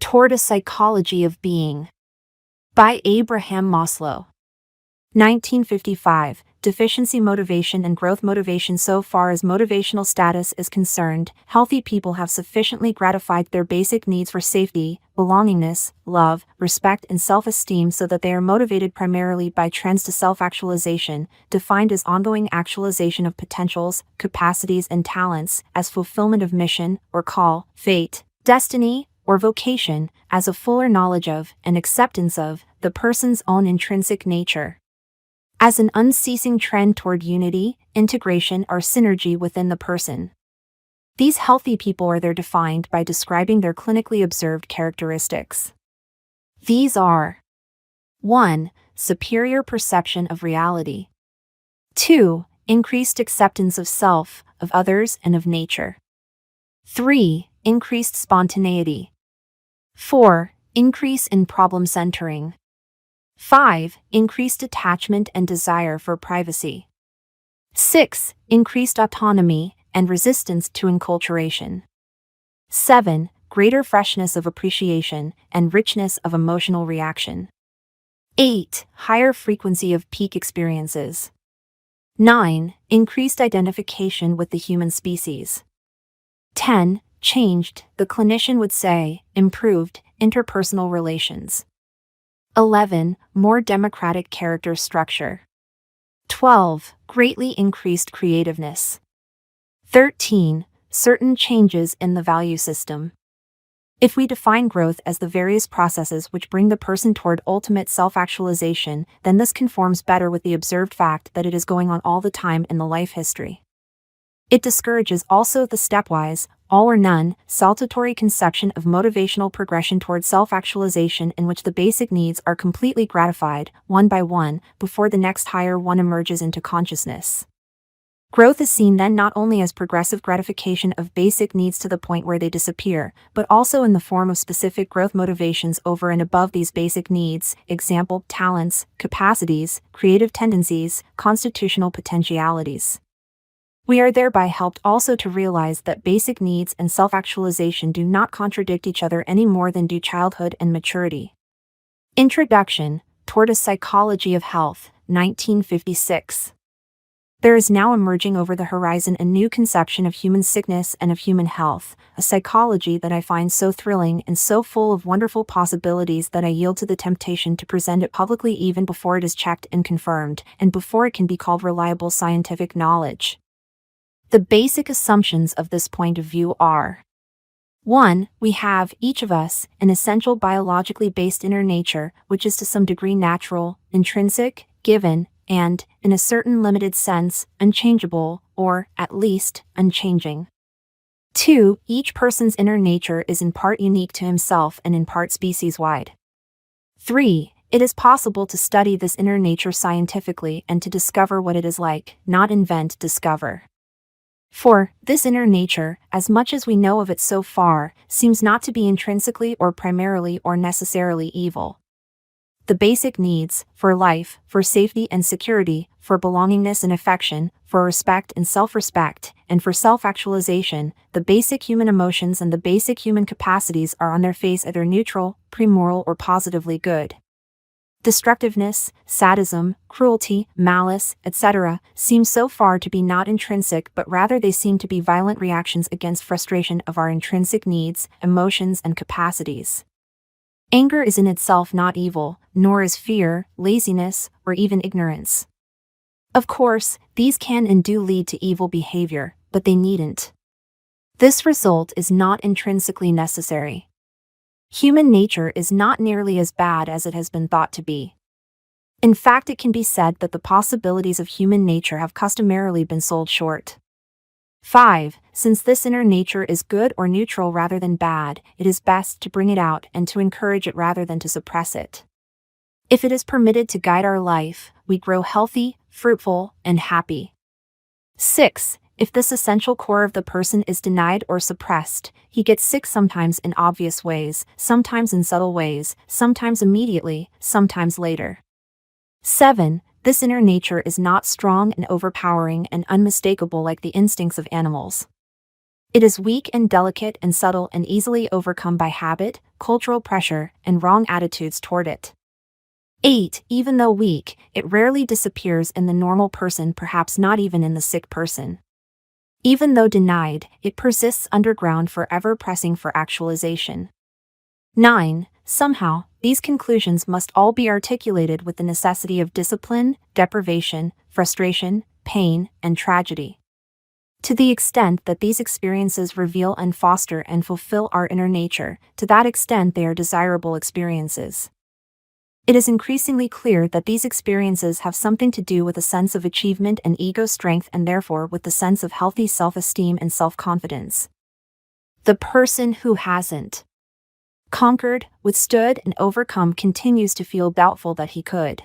Toward a Psychology of Being by Abraham Maslow. 1955. Deficiency motivation and growth motivation. So far as motivational status is concerned, healthy people have sufficiently gratified their basic needs for safety, belongingness, love, respect, and self-esteem so that they are motivated primarily by trends to self-actualization, defined as ongoing actualization of potentials, capacities, and talents, as fulfillment of mission, or call, fate, destiny, or vocation, as a fuller knowledge of, and acceptance of, the person's own intrinsic nature. As an unceasing trend toward unity, integration, or synergy within the person. These healthy people are there defined by describing their clinically observed characteristics. These are 1. Superior perception of reality. 2. Increased acceptance of self, of others, and of nature. 3. Increased spontaneity. 4. Increase in problem centering. 5. Increased attachment and desire for privacy. 6. Increased autonomy and resistance to enculturation. 7. Greater freshness of appreciation and richness of emotional reaction. 8. Higher frequency of peak experiences. 9. Increased identification with the human species. 10. Changed, the clinician would say, improved, interpersonal relations. 11. More democratic character structure. 12. Greatly increased creativeness. 13. Certain changes in the value system. If we define growth as the various processes which bring the person toward ultimate self-actualization, then this conforms better with the observed fact that it is going on all the time in the life history. It discourages also the stepwise, all or none, saltatory conception of motivational progression toward self-actualization in which the basic needs are completely gratified, one by one, before the next higher one emerges into consciousness. Growth is seen then not only as progressive gratification of basic needs to the point where they disappear, but also in the form of specific growth motivations over and above these basic needs, example, talents, capacities, creative tendencies, constitutional potentialities. We are thereby helped also to realize that basic needs and self-actualization do not contradict each other any more than do childhood and maturity. Introduction, Toward a Psychology of Health, 1956. There is now emerging over the horizon a new conception of human sickness and of human health, a psychology that I find so thrilling and so full of wonderful possibilities that I yield to the temptation to present it publicly even before it is checked and confirmed, and before it can be called reliable scientific knowledge. The basic assumptions of this point of view are: 1. We have, each of us, an essential biologically based inner nature, which is to some degree natural, intrinsic, given, and, in a certain limited sense, unchangeable, or, at least, unchanging. 2. Each person's inner nature is in part unique to himself and in part species-wide. 3. It is possible to study this inner nature scientifically and to discover what it is like, not invent, discover. 4. This inner nature, as much as we know of it so far, seems not to be intrinsically or primarily or necessarily evil. The basic needs, for life, for safety and security, for belongingness and affection, for respect and self-respect, and for self-actualization, the basic human emotions and the basic human capacities are on their face either neutral, premoral, or positively good. Destructiveness, sadism, cruelty, malice, etc., seem so far to be not intrinsic, but rather they seem to be violent reactions against frustration of our intrinsic needs, emotions, and capacities. Anger is in itself not evil, nor is fear, laziness, or even ignorance. Of course, these can and do lead to evil behavior, but they needn't. This result is not intrinsically necessary. Human nature is not nearly as bad as it has been thought to be. In fact, it can be said that the possibilities of human nature have customarily been sold short. 5. Since this inner nature is good or neutral rather than bad, it is best to bring it out and to encourage it rather than to suppress it. If it is permitted to guide our life, we grow healthy, fruitful, and happy. 6. If this essential core of the person is denied or suppressed, he gets sick sometimes in obvious ways, sometimes in subtle ways, sometimes immediately, sometimes later. 7. This inner nature is not strong and overpowering and unmistakable like the instincts of animals. It is weak and delicate and subtle and easily overcome by habit, cultural pressure, and wrong attitudes toward it. 8. Even though weak, it rarely disappears in the normal person, perhaps not even in the sick person. Even though denied, it persists underground, forever pressing for actualization. 9. Somehow, these conclusions must all be articulated with the necessity of discipline, deprivation, frustration, pain, and tragedy. To the extent that these experiences reveal and foster and fulfill our inner nature, to that extent they are desirable experiences. It is increasingly clear that these experiences have something to do with a sense of achievement and ego strength, and therefore with the sense of healthy self-esteem and self-confidence. The person who hasn't conquered, withstood, and overcome continues to feel doubtful that he could.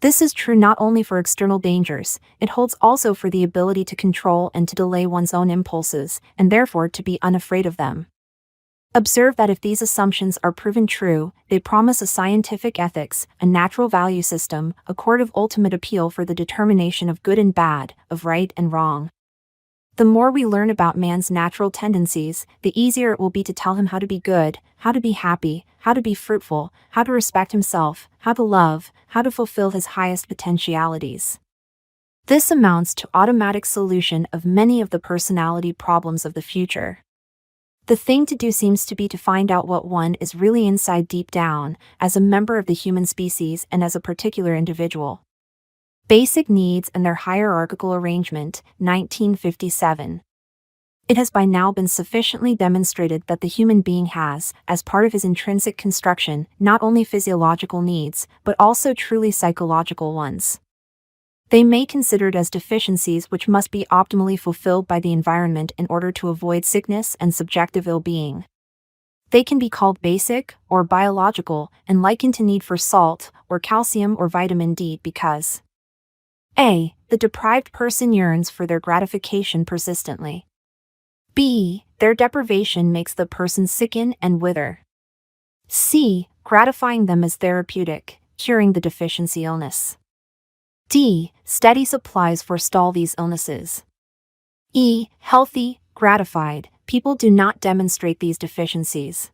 This is true not only for external dangers, it holds also for the ability to control and to delay one's own impulses, and therefore to be unafraid of them. Observe that if these assumptions are proven true, they promise a scientific ethics, a natural value system, a court of ultimate appeal for the determination of good and bad, of right and wrong. The more we learn about man's natural tendencies, the easier it will be to tell him how to be good, how to be happy, how to be fruitful, how to respect himself, how to love, how to fulfill his highest potentialities. This amounts to automatic solution of many of the personality problems of the future. The thing to do seems to be to find out what one is really inside deep down, as a member of the human species and as a particular individual. Basic Needs and Their Hierarchical Arrangement, 1957. It has by now been sufficiently demonstrated that the human being has, as part of his intrinsic construction, not only physiological needs, but also truly psychological ones. They may be considered as deficiencies which must be optimally fulfilled by the environment in order to avoid sickness and subjective ill-being. They can be called basic, or biological, and likened to need for salt, or calcium or vitamin D because A. The deprived person yearns for their gratification persistently. B. Their deprivation makes the person sicken and wither. C. Gratifying them is therapeutic, curing the deficiency illness. D. Steady supplies forestall these illnesses. E. Healthy, gratified, people do not demonstrate these deficiencies.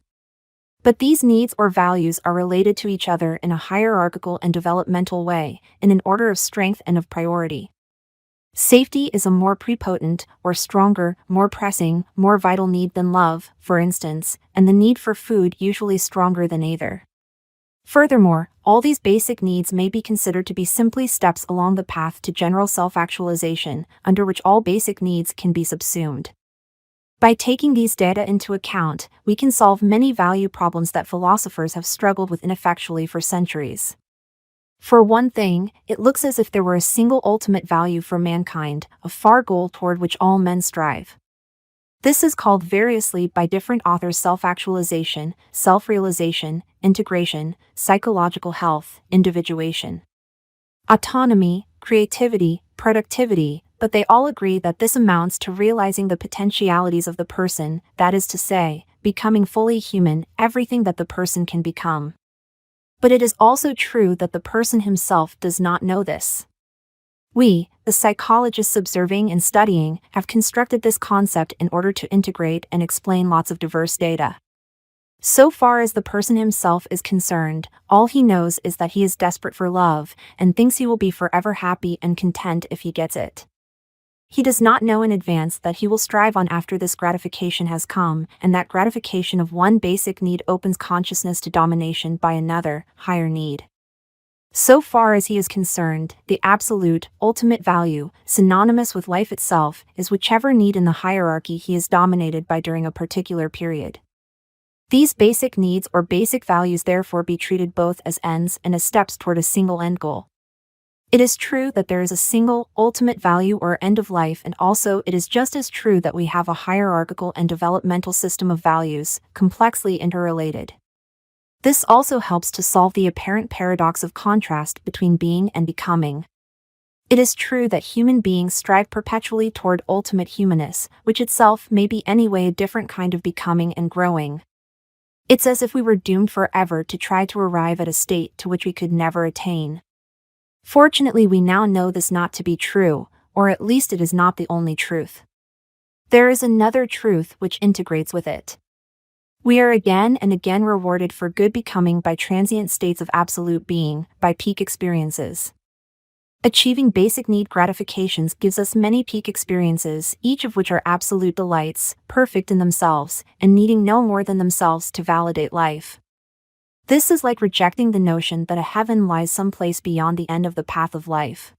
But these needs or values are related to each other in a hierarchical and developmental way, in an order of strength and of priority. Safety is a more prepotent, or stronger, more pressing, more vital need than love, for instance, and the need for food usually stronger than either. Furthermore, all these basic needs may be considered to be simply steps along the path to general self-actualization, under which all basic needs can be subsumed. By taking these data into account, we can solve many value problems that philosophers have struggled with ineffectually for centuries. For one thing, it looks as if there were a single ultimate value for mankind, a far goal toward which all men strive. This is called variously by different authors self-actualization, self-realization, integration, psychological health, individuation, autonomy, creativity, productivity, but they all agree that this amounts to realizing the potentialities of the person, that is to say, becoming fully human, everything that the person can become. But it is also true that the person himself does not know this. We, the psychologists observing and studying, have constructed this concept in order to integrate and explain lots of diverse data. So far as the person himself is concerned, all he knows is that he is desperate for love, and thinks he will be forever happy and content if he gets it. He does not know in advance that he will strive on after this gratification has come, and that gratification of one basic need opens consciousness to domination by another, higher need. So far as he is concerned, the absolute, ultimate value, synonymous with life itself, is whichever need in the hierarchy he is dominated by during a particular period. These basic needs or basic values therefore be treated both as ends and as steps toward a single end goal. It is true that there is a single, ultimate value or end of life, and also it is just as true that we have a hierarchical and developmental system of values, complexly interrelated. This also helps to solve the apparent paradox of contrast between being and becoming. It is true that human beings strive perpetually toward ultimate humanness, which itself may be anyway a different kind of becoming and growing. It's as if we were doomed forever to try to arrive at a state to which we could never attain. Fortunately, we now know this not to be true, or at least it is not the only truth. There is another truth which integrates with it. We are again and again rewarded for good becoming by transient states of absolute being, by peak experiences. Achieving basic need gratifications gives us many peak experiences, each of which are absolute delights, perfect in themselves, and needing no more than themselves to validate life. This is like rejecting the notion that a heaven lies someplace beyond the end of the path of life.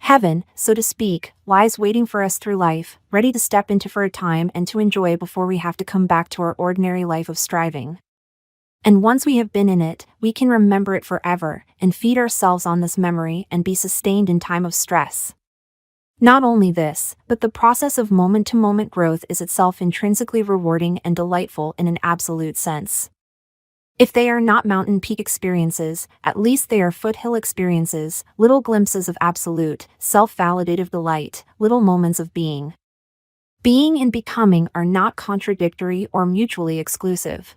Heaven, so to speak, lies waiting for us through life, ready to step into for a time and to enjoy before we have to come back to our ordinary life of striving. And once we have been in it, we can remember it forever, and feed ourselves on this memory and be sustained in time of stress. Not only this, but the process of moment-to-moment growth is itself intrinsically rewarding and delightful in an absolute sense. If they are not mountain peak experiences, at least they are foothill experiences, little glimpses of absolute, self-validative delight, little moments of being. Being and becoming are not contradictory or mutually exclusive.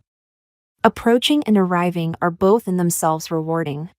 Approaching and arriving are both in themselves rewarding.